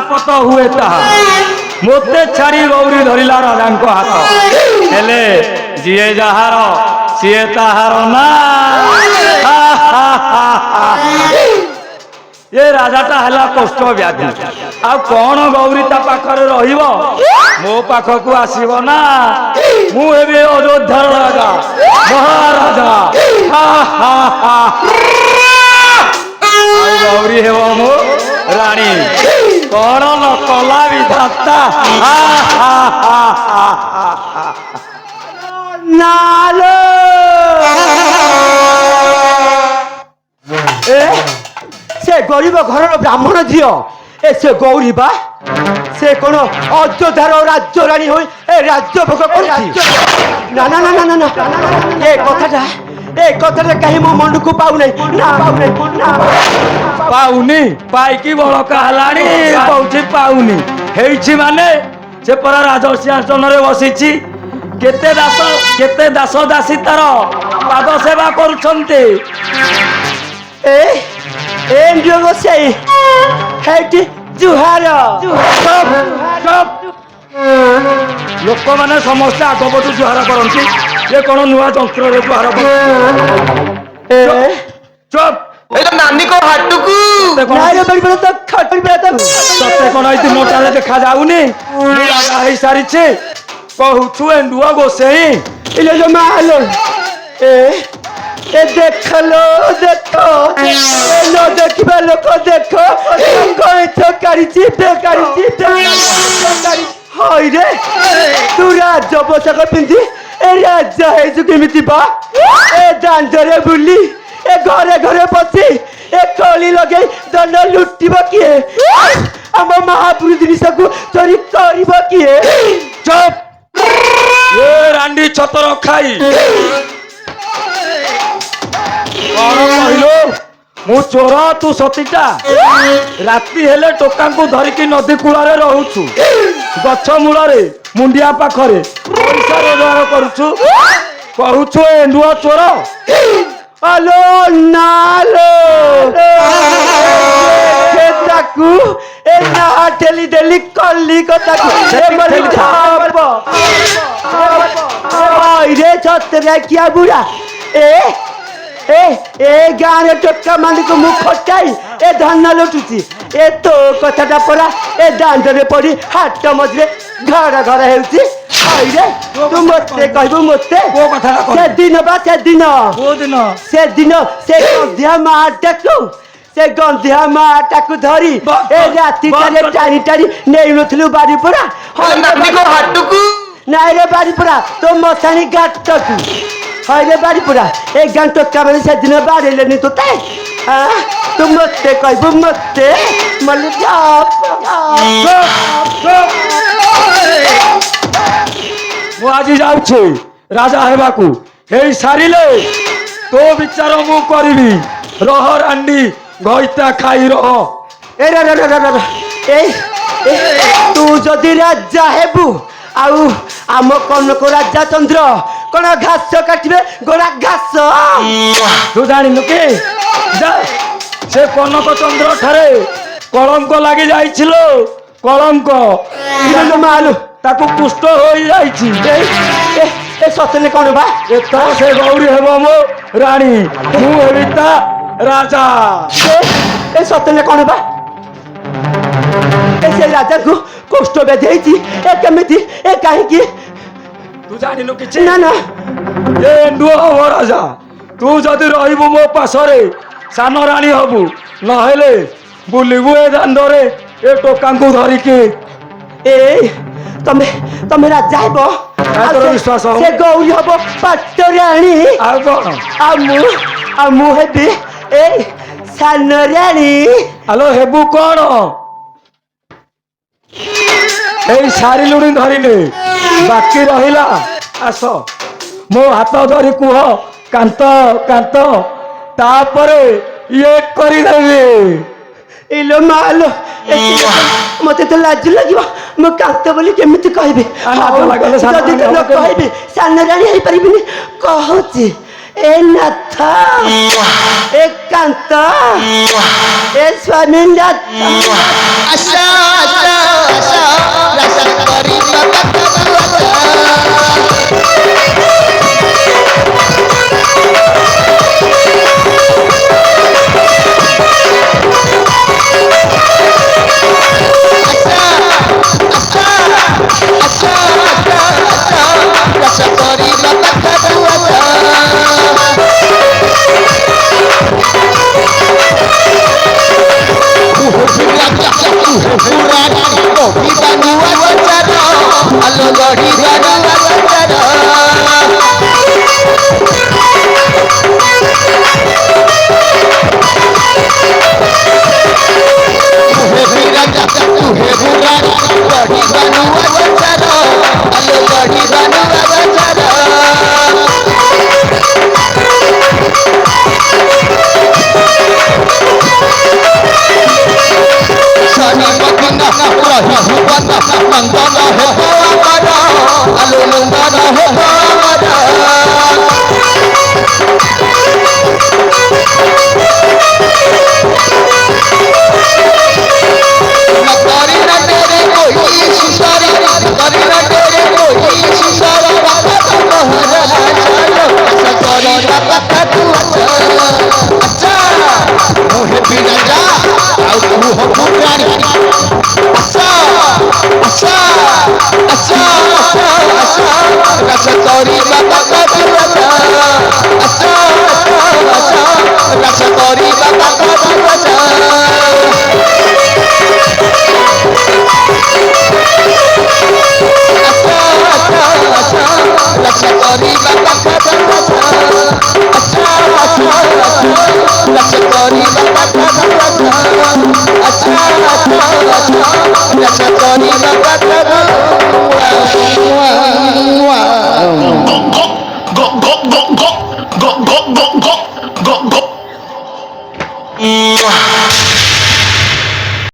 शपथ हुए ताहा मोते छाड़ी गौरी धरिला राजांको हाथ हेले जिए जहार सीए ताहार ना ये राजाटा है कष्ट व्याधि आ कौन गौरी ता पाखरे रहिबो मो पाखकू आसीबो ना मु हेबे अयोध्यार राजा महाराजा गौरी हेबो मो रानी कौन न कला विधाता नालो से गरीब घर ब्राह्मण झील ए से गौरी बा से कौन अयोध्यार राज्य रानी हो राज्य भोग कर ना ना ना ना ना ये कथाटा कहीं मो मन को पाऊ नहीं ना पाउनी पाइकी बड़का हलानी कौची पाउनी हेइछि माने से परा राजसिंहासन रे बसिछि केते दास दासी तार पाद सेवा करूछन्ते जुहार लोक मैंने समस्ते आगपटू जुहार करती ये कौन नुआ जंत्र जुहार चुप नानी को हाटुकू तते कौन मोटा देखा जाऊनी सारी कहूछु एंडुआ गोसेई इले जो मालो ए देख लो देखो नो देखिबा लोक देखो कोई तो करिछि हाय रे तू राज पोशाक पिंधि ए राजा है जो केमिति बा ए दांडरे बुली ए घरे घरे पसी ए कली लगे दंड लुटिबा किए हम महापुरुष जिनिस को चोरी करिबा किए चुप ये रांडी छतर खाई कौन कहलो मु चोर तू सतीटा राति हेले टोका को धरिकी नदी कूଳରେ रहुछु गछ मूଳରେ मुंडिया पाखरे पैसा रोजगार करूछु कहूछु एंडुआ चोर हेलो नालो ताकू ए ना टेली डेली कल्ली को ताकू ए मली थाप रे छतरा किया बुरा ए गाँव टोका मालिक मुख खटाई ए धान लुटुची ए तो कथाटा पड़ा ए दांडरे पड़ी हाट मझे घर हेउची तू मते कहबू मते से दिन से गंधिया माटाकू से गंधिया माटाकू धरी ए राति टाणी टाणी नहीं नथलु बारी पड़ा नाई रे बारी पड़ा तो मशानी गाटकू हाय रे बारी पड़ा एक गान टोका माने से दिन बारे लेनी तो ताई तू मते कहबू मते मल जा मु आज जाऊँ राजा हेबाकू हे सारिले तो विचार मु करिबी रह रांडी गईता खाई रह ए तू जदि राजा हेबू आउ आम कनक राजा चंद्र कौन घास काटे गोड़ा घास तू जानिनु कि से कनक चंद्र ठारे कलंक लगी जाइछिलो कलंक मालू ताकू पुष्ट हो जाइछि ए सतने कौन बा ए तो से गौरी हेबो मो रानी मु हेबिता राजा ए सतने कौन बा ए से राजा को कष्ट बेधेछि ए केमिति ए काहे की तू जानिनु कि ना ना ए एंडुआ हो राजा तू जदि रहिबु मो पासरे सान रानी हबु नहेले बुलिबु ए दांडरे ए टोका को धरिके ए तमे राजा हेबो विश्वास से गौरी हबो पाटराणी आ कोन आ मु हेबी ए सान राणी हेलो हेबु कोन ए सारी लुणी धरिले बाकी रहिला आस मो हाथ धरी कुह कांत कांत तापरे ये करी देबे इलो मालो मते तो लाज लागिबो मो कांत बोली केमिति कहबे जदि न कहबे सान रानी हेई परिबिनी कहउची ए नाथ ए कांत ए स्वामी नाथ आशा ମଦିନା ରହି ଭୁବନ ନନ୍ଦନ ହେବ ଆମର ଆଲୋ ନନ୍ଦନ ହେବ ଆମର करीना तेरे कोई सुसारी करीना तेरे कोई सुसारा बाबा तुम्हारा चलो ऐसा करीना बाबा तू अच्छा मोहे बिना जा आओ तू हो पुरानी अच्छा अच्छा अच्छा अच्छा ऐसा करीना बाबा तू अच्छा अच्छा अच्छा ऐसा करीना बाबा तू अच्छा अच्छा अच्छा अच्छा लक्ष्य करी बाबा